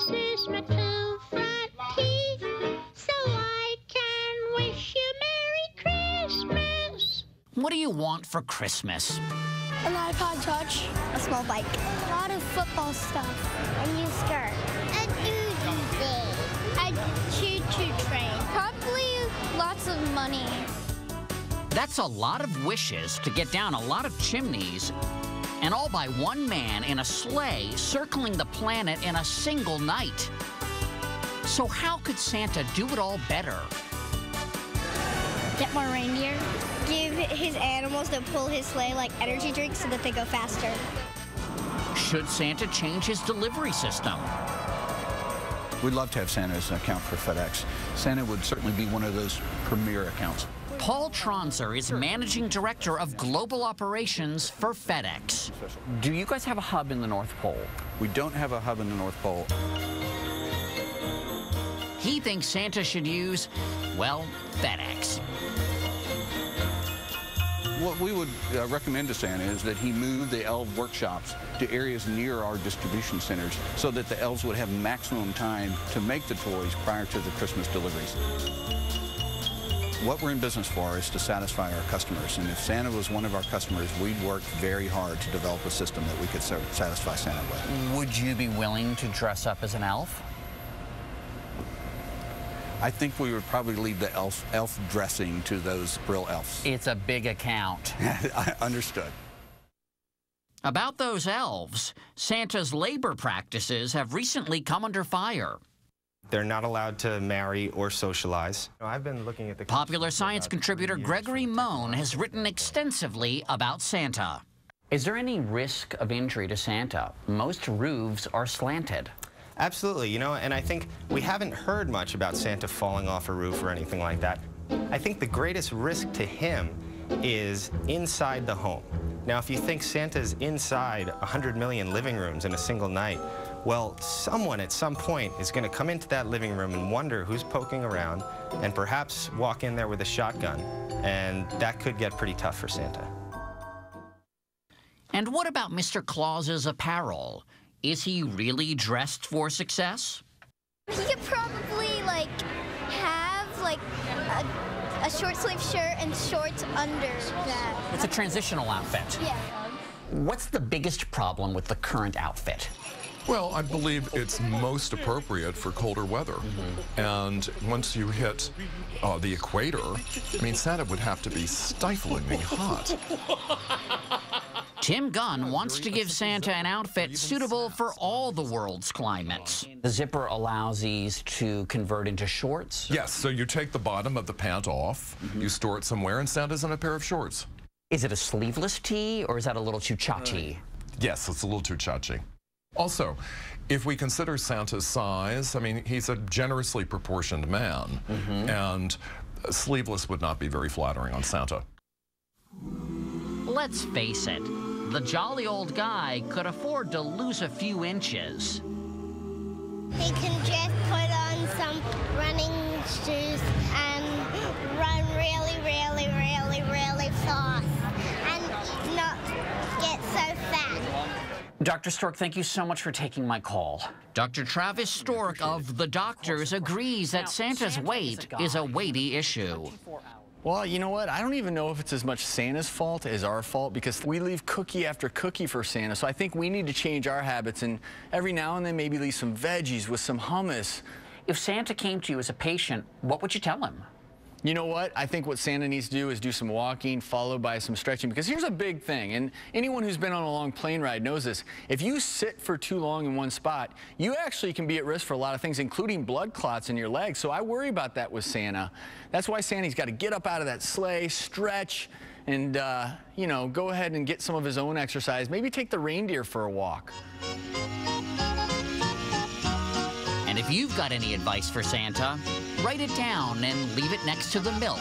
This is my two front teeth, so I can wish you Merry Christmas. What do you want for Christmas? An iPod Touch, a small bike, a lot of football stuff, a new skirt, A doozy a choo-choo train, probably lots of money. That's a lot of wishes to get down a lot of chimneys, and all by one man in a sleigh circling the planet in a single night. So how could Santa do it all better? Get more reindeer. Give his animals that pull his sleigh like energy drinks so that they go faster. Should Santa change his delivery system? We'd love to have Santa as an account for FedEx. Santa would certainly be one of those premier accounts. Paul Tronzer is managing director of global operations for FedEx. Do you guys have a hub in the North Pole? We don't have a hub in the North Pole. He thinks Santa should use, well, FedEx. What we would recommend to Santa is that he move the elf workshops to areas near our distribution centers so that the elves would have maximum time to make the toys prior to the Christmas deliveries. What we're in business for is to satisfy our customers, and if Santa was one of our customers, we'd work very hard to develop a system that we could satisfy Santa with. Would you be willing to dress up as an elf? I think we would probably leave the elf dressing to those real elves. It's a big account. I understood. About those elves, Santa's labor practices have recently come under fire. They're not allowed to marry or socialize. I've been looking at the Popular science contributor Gregory Moan has written extensively about Santa. Is there any risk of injury to Santa? Most roofs are slanted. Absolutely, you know, and I think we haven't heard much about Santa falling off a roof or anything like that. I think the greatest risk to him is inside the home. Now, if you think Santa's inside 100 million living rooms in a single night, well, someone at some point is going to come into that living room and wonder who's poking around and perhaps walk in there with a shotgun, and that could get pretty tough for Santa. And what about Mr. Claus's apparel? Is he really dressed for success? He could probably have a short sleeve shirt and shorts under that. It's a transitional outfit. Yeah. What's the biggest problem with the current outfit? Well, I believe it's most appropriate for colder weather. And once you hit the equator, I mean, Santa would have to be stiflingly hot. Tim Gunn wants to give Santa an outfit suitable for all the world's climates. The zipper allows these to convert into shorts? Yes, so you take the bottom of the pant off, you store it somewhere, and Santa's in a pair of shorts. Is it a sleeveless tee, or is that a little too chachi? Yes, it's a little too chachi. Also, if we consider Santa's size, I mean, he's a generously proportioned man, and sleeveless would not be very flattering on Santa. Let's face it, the jolly old guy could afford to lose a few inches. He can just put on some running shoes and run really, really, really, really fast and not get so fat. Dr. Stork, thank you so much for taking my call. Dr. Travis Stork of The Doctors agrees that Santa's weight is a weighty issue. Well, you know what? I don't even know if it's as much Santa's fault as our fault, because we leave cookie after cookie for Santa. So I think we need to change our habits and every now and then maybe leave some veggies with some hummus. If Santa came to you as a patient, what would you tell him? You know what? I think what Santa needs to do is do some walking followed by some stretching, because here's a big thing, and anyone who's been on a long plane ride knows this. If you sit for too long in one spot, you actually can be at risk for a lot of things, including blood clots in your legs. So I worry about that with Santa. That's why Santa's got to get up out of that sleigh, stretch, and, you know, go ahead and get some of his own exercise. Maybe take the reindeer for a walk. And if you've got any advice for Santa, write it down and leave it next to the milk.